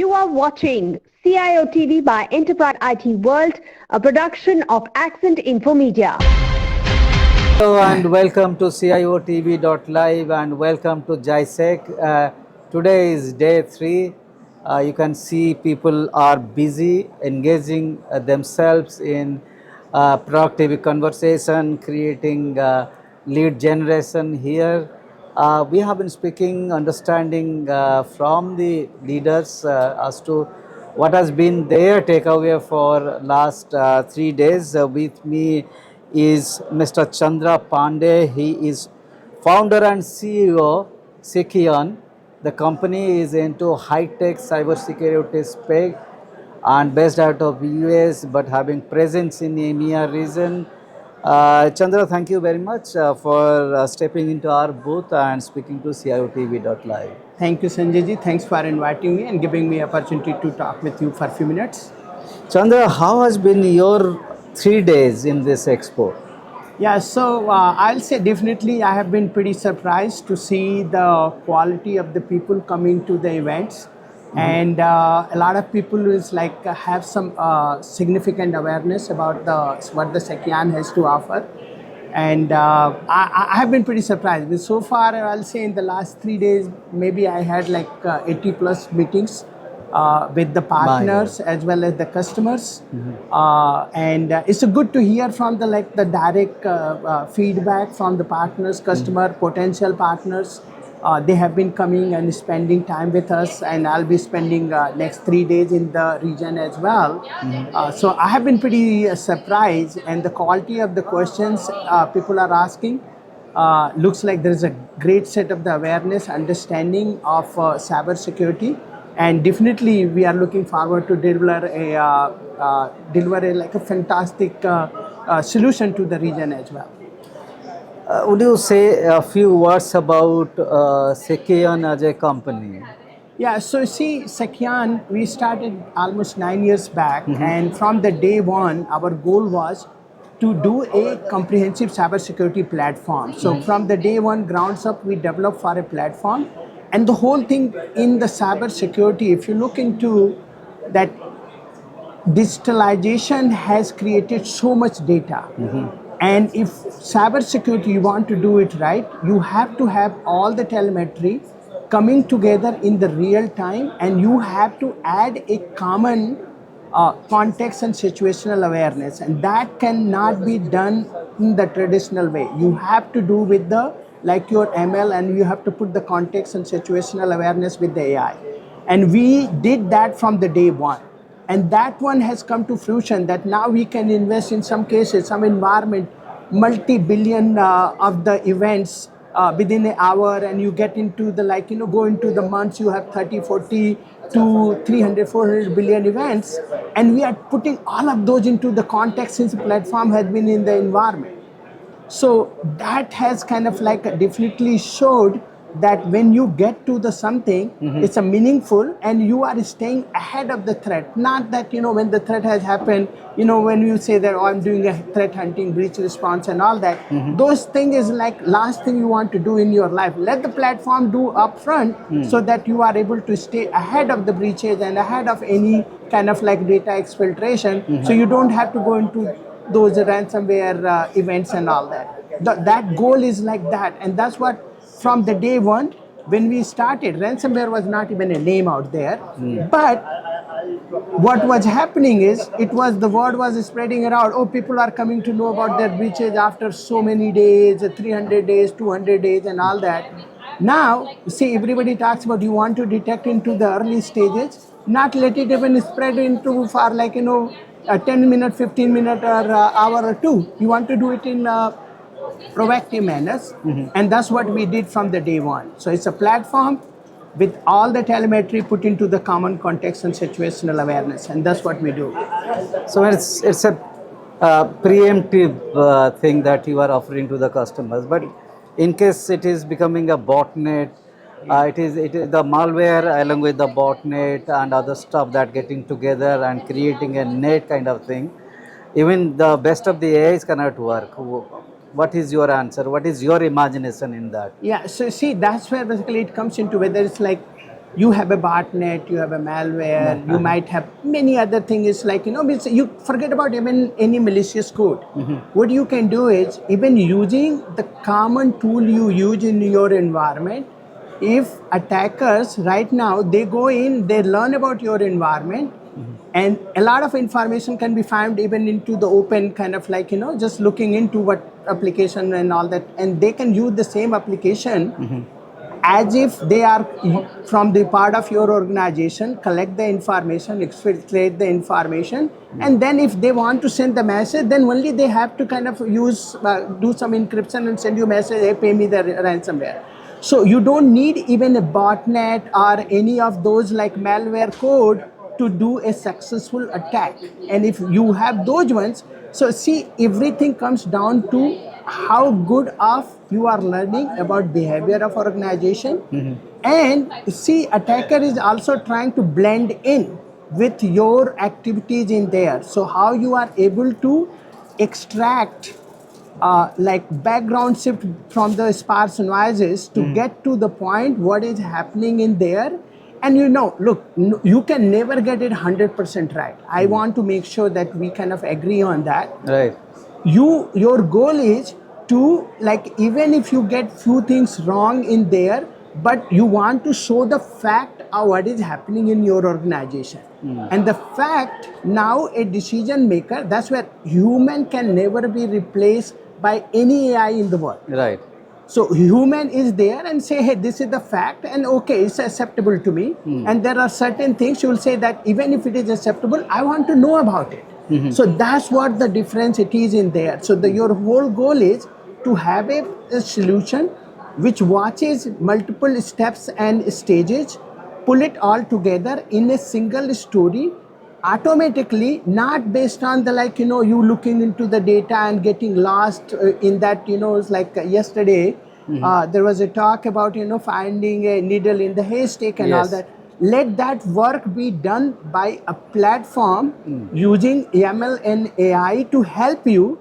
You are watching CIO TV by Enterprise IT World, a production of Accent Info Media. Hello and welcome to CIOTV.live and welcome to GISEC. Today is day 3. You can see people are busy engaging themselves in productive conversation, creating lead generation here. We have been speaking, understanding from the leaders as to what has been their takeaway for last 3 days. With me is Mr. Chandra Pandey. He is founder and CEO Seceon. The company is into high-tech cybersecurity space and based out of US but having presence in the MEA region. Chandra, thank you very much for stepping into our booth and speaking to CIOTV.live. Thank you, Sanjay ji. Thanks for inviting me and giving me opportunity to talk with you for a few minutes. Chandra, how has been your 3 days in this expo? Yeah, so I'll say definitely I have been pretty surprised to see the quality of the people coming to the events. And a lot of people is like have some significant awareness about what the Seceon has to offer. And I have been pretty surprised. But so far, I'll say in the last 3 days, maybe I had like 80 plus meetings with the partners as well as the customers. And it's good to hear from the direct feedback from the partners, customer, potential partners. They have been coming and spending time with us, and I'll be spending next 3 days in the region as well. So I have been pretty surprised, and the quality of the questions people are asking looks like there is a great set of the awareness, understanding of cyber security, and definitely we are looking forward to deliver a fantastic solution to the region as well. Would you say a few words about Seceon as a company? Yeah, so see, Seceon, we started almost 9 years back, and from the day one, our goal was to do a comprehensive cybersecurity platform. So from the day one, grounds up, we developed for a platform, and the whole thing in the cybersecurity, if you look into that, digitalization has created so much data. And if cybersecurity, you want to do it right, you have to have all the telemetry coming together in the real time, and you have to add a common context and situational awareness, and that cannot be done in the traditional way. You have to do with like your ML, and you have to put the context and situational awareness with the AI. And we did that from the day one. And that one has come to fruition that now we can invest in some cases, some environment, multi-billion of the events within an hour, and you get into the go into the months, you have 30, 40 to 300, 400 billion events. And we are putting all of those into the context since the platform has been in the environment. So that has kind of definitely showed that when you get to the something, it's a meaningful, and you are staying ahead of the threat. Not that, when the threat has happened, when you say that, oh, I'm doing a threat hunting, breach response and all that, those things is like last thing you want to do in your life. Let the platform do upfront so that you are able to stay ahead of the breaches and ahead of any kind of data exfiltration. So you don't have to go into those ransomware events and all that. That goal is like that, and that's what from the day one when we started, ransomware was not even a name out there. But what was happening is the word was spreading around. Oh, people are coming to know about their breaches after so many days, 300 days, 200 days and all that. Now, see, everybody talks about you want to detect into the early stages, not let it even spread into for a 10-minute, 15-minute or hour or two. You want to do it in proactive manners, and that's what we did from the day one. So it's a platform with all the telemetry put into the common context and situational awareness, and that's what we do. So it's a preemptive thing that you are offering to the customers, but in case it is becoming a botnet, it is the malware along with the botnet and other stuff that getting together and creating a net kind of thing. Even the best of the AIs cannot work. What is your answer? What is your imagination in that? Yeah, so see, that's where basically it comes into whether it's You have a botnet, you have a malware, you might have many other things like, you forget about even any malicious code. What you can do is, even using the common tool you use in your environment, if attackers right now, they go in, they learn about your environment, and a lot of information can be found even into the open kind of like, just looking into what application and all that, and they can use the same application as if they are from the part of your organization, collect the information, exfiltrate the information, and then if they want to send the message, then only they have to kind of use, do some encryption and send you a message, hey, pay me the ransomware. So you don't need even a botnet or any of those like malware code to do a successful attack. And if you have those ones, so see, everything comes down to how good of you are learning about behavior of organization. And see, attacker is also trying to blend in with your activities in there. So how you are able to extract like background shift from the sparse noises to get to the point what is happening in there. And look, you can never get it 100% right. I want to make sure that we kind of agree on that. Right. Your goal is to, like, even if you get few things wrong in there, but you want to show the fact of what is happening in your organization. And the fact, now a decision maker, that's where human can never be replaced by any AI in the world. Right. So human is there and say, hey, this is the fact, and okay, it's acceptable to me. And there are certain things you will say that even if it is acceptable, I want to know about it. So that's what the difference it is in there. So your whole goal is to have a solution which watches multiple steps and stages, pull it all together in a single story automatically, not based on the like, you looking into the data and getting lost in that, it's like yesterday, there was a talk about, finding a needle in the haystack and all Yes. that. Let that work be done by a platform using ML and AI to help you.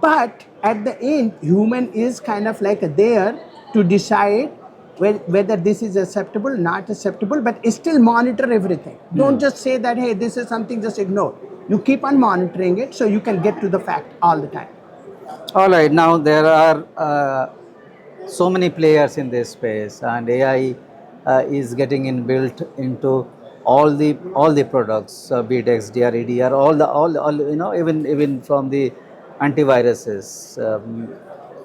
But at the end, human is kind of like there to decide whether this is acceptable, not acceptable, but still monitor everything. Don't just say that, hey, this is something, just ignore. You keep on monitoring it so you can get to the fact all the time. All right. Now there are so many players in this space, and AI is getting inbuilt into all the products, be it XDR, EDR, all even from the antiviruses.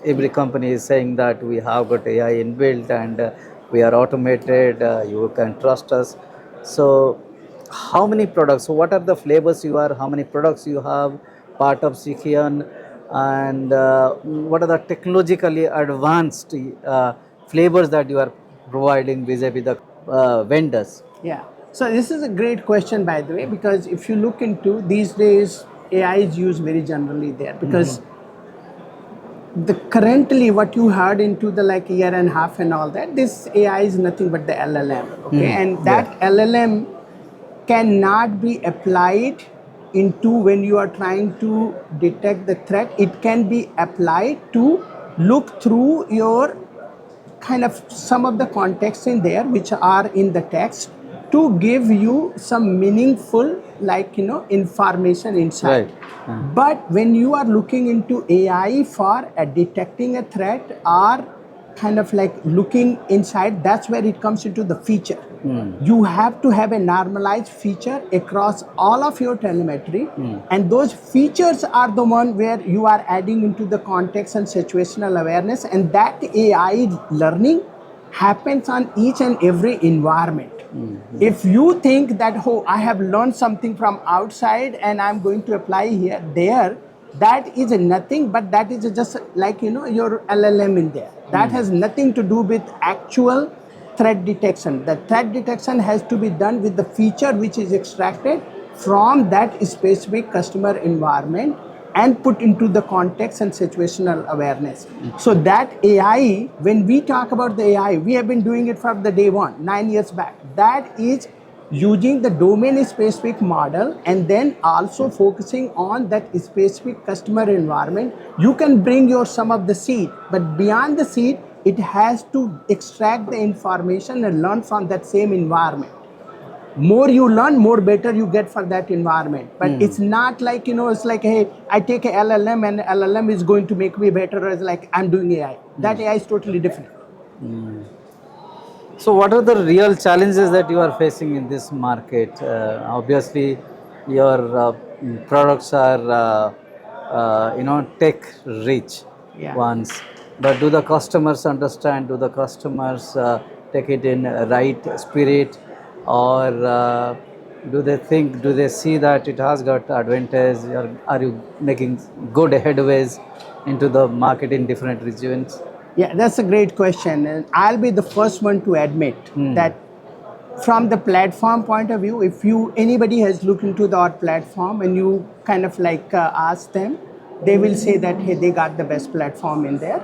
Every company is saying that we have got AI inbuilt and we are automated. You can trust us. So, how many products? So, what are the flavors you are? How many products you have? Part of Seceon, and what are the technologically advanced flavors that you are providing vis-a-vis the vendors? Yeah. So this is a great question, by the way, because if you look into these days, AI is used very generally there because the currently what you heard into the like year and a half and all that, this AI is nothing but the LLM. Okay, and that LLM cannot be applied into when you are trying to detect the threat. It can be applied to look through your kind of some of the context in there which are in the text to give you some meaningful like information inside. Right. But when you are looking into AI for detecting a threat or kind of like looking inside, that's where it comes into the feature. You have to have a normalized feature across all of your telemetry, and those features are the one where you are adding into the context and situational awareness, and that AI learning happens on each and every environment. If you think that, oh, I have learned something from outside and I'm going to apply here, there, that is nothing but that is just like your LLM in there. That has nothing to do with actual threat detection. The threat detection has to be done with the feature which is extracted from that specific customer environment and put into the context and situational awareness. So that AI, when we talk about the AI, we have been doing it from the day one, 9 years back. That is using the domain specific model and then also focusing on that specific customer environment. You can bring your some of the seed, but beyond the seed, it has to extract the information and learn from that same environment. More you learn, more better you get for that environment. But it's not like, it's like, hey, I take a LLM and LLM is going to make me better, as like I'm doing AI. That AI is totally different. So, what are the real challenges that you are facing in this market? Obviously, your products are, tech rich Yeah. ones. But do the customers understand? Do the customers take it in right spirit, or do they think? Do they see that it has got advantage? Or are you making good headways into the market in different regions? Yeah, that's a great question. And I'll be the first one to admit that from the platform point of view, if anybody has looked into our platform and you kind of like ask them, they will say that, hey, they got the best platform in there.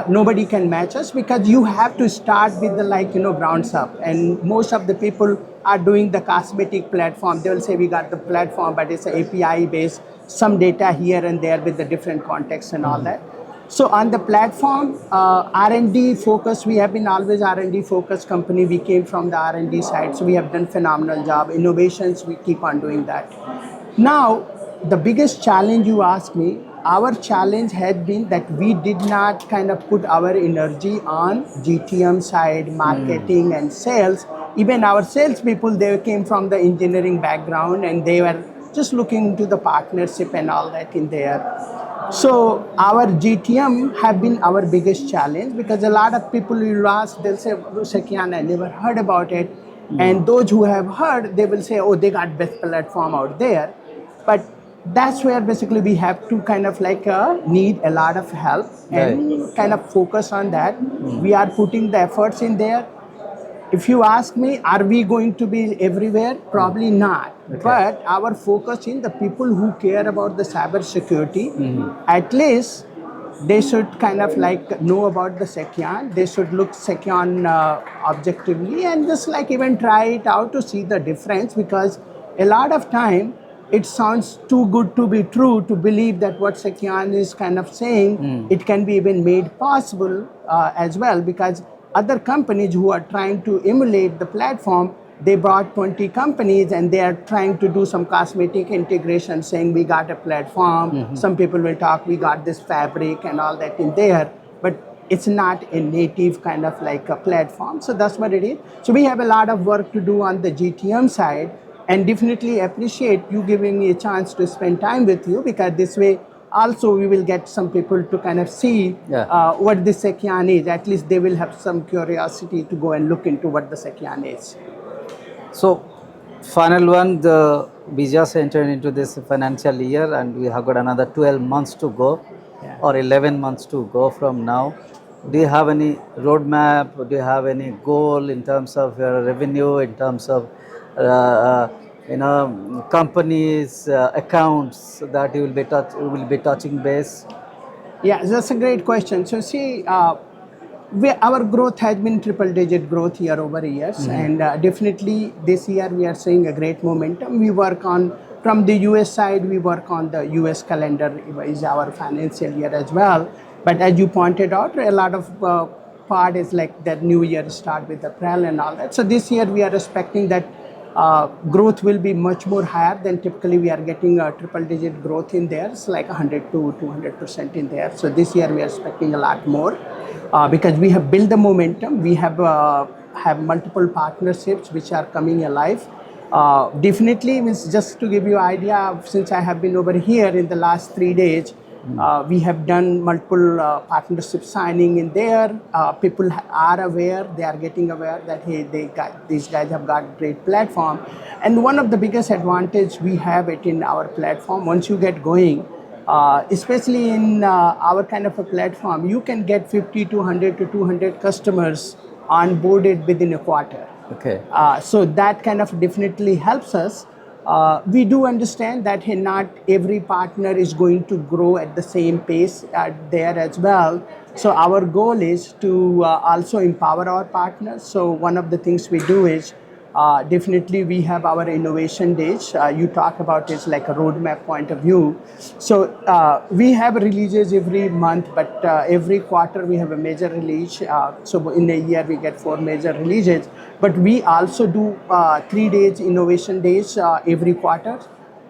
Nobody can match us, because you have to start with the grounds up. And most of the people are doing the cosmetic platform. They will say we got the platform, but it's API based, some data here and there with the different contexts and all that. So on the platform, R&D focus, we have been always R&D focused company. We came from the R&D side, so we have done phenomenal job. Innovations, we keep on doing that. Now, the biggest challenge you ask me, our challenge had been that we did not kind of put our energy on GTM side, marketing and sales. Even our salespeople, they came from the engineering background and they were just looking into the partnership and all that in there. So our GTM have been our biggest challenge, because a lot of people will ask, they'll say, Seceon, I never heard about it. And those who have heard, they will say, oh, they got best platform out there. But that's where basically we have to kind of like need a lot of help and kind of focus on that. We are putting the efforts in there. If you ask me, are we going to be everywhere? Probably not. Okay. But our focus in the people who care about the cyber security, at least they should kind of like know about the Seceon. They should look Seceon objectively and just like even try it out to see the difference, because a lot of time it sounds too good to be true to believe that what Seceon is kind of saying, it can be even made possible as well, because other companies who are trying to emulate the platform, they brought 20 companies and they are trying to do some cosmetic integration, saying we got a platform. Some people will talk, we got this fabric and all that in there, but it's not a native kind of like a platform. So that's what it is. So we have a lot of work to do on the GTM side, and definitely appreciate you giving me a chance to spend time with you, because this way also we will get some people to kind of see what the Seceon is. At least they will have some curiosity to go and look into what the Seceon is. So, final one, we just entered into this financial year and we have got another 12 months to go, or 11 months to go from now. Do you have any roadmap? Do you have any goal in terms of your revenue, in terms of companies, accounts that you will be touching base? Yeah, that's a great question. So see, our growth has been triple-digit growth year over years, and definitely this year we are seeing a great momentum. We work on, from the US side, we work on the US calendar is our financial year as well. But as you pointed out, a lot of part is like that new year start with April and all that. So this year we are expecting that growth will be much more higher than typically we are getting a triple-digit growth in there. It's like 100 to 200% in there. So this year we are expecting a lot more because we have built the momentum. We have multiple partnerships which are coming alive. Definitely, means just to give you an idea, since I have been over here in the last 3 days, we have done multiple partnership signing in there. People are aware, they are getting aware that hey, these guys have got great platform. And one of the biggest advantage we have it in our platform, once you get going, especially in our kind of a platform, you can get 50 to 100 to 200 customers onboarded within a quarter. Okay. So that kind of definitely helps us. We do understand that hey, not every partner is going to grow at the same pace there as well. So our goal is to also empower our partners. So one of the things we do is Definitely, we have our innovation days. You talk about it like a roadmap point of view. So we have releases every month, but every quarter we have a major release. So in a year we get 4 major releases. But we also do 3 days innovation days every quarter.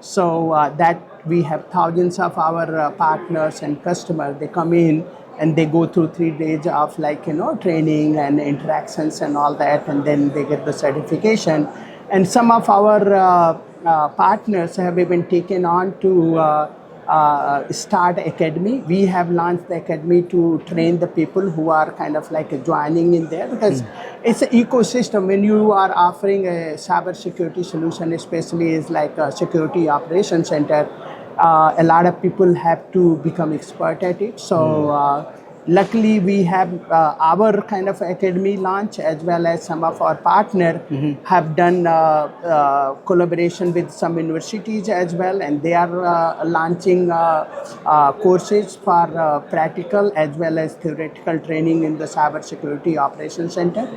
So that we have thousands of our partners and customers. They come in and they go through 3 days of training and interactions and all that, and then they get the certification. And some of our partners have even taken on to start academy. We have launched the academy to train the people who are kind of like joining in there, because it's an ecosystem. When you are offering a cyber security solution, especially is like a security operations center, a lot of people have to become expert at it. So luckily we have our kind of academy launch, as well as some of our partner have done collaboration with some universities as well, and they are launching courses for practical as well as theoretical training in the cyber security operations center.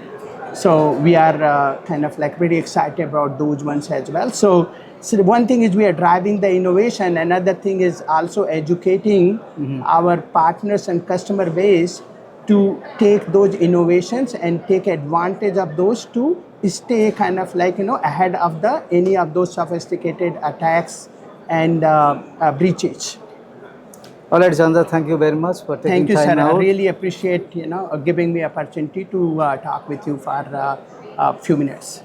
So we are kind of like pretty excited about those ones as well. So one thing is we are driving the innovation. Another thing is also educating our partners and customer base to take those innovations and take advantage of those to stay kind of like ahead of the any of those sophisticated attacks and breaches. All right, Chandra, thank you very much for taking Thank you, time sir. out. I really appreciate giving me opportunity to talk with you for a few minutes.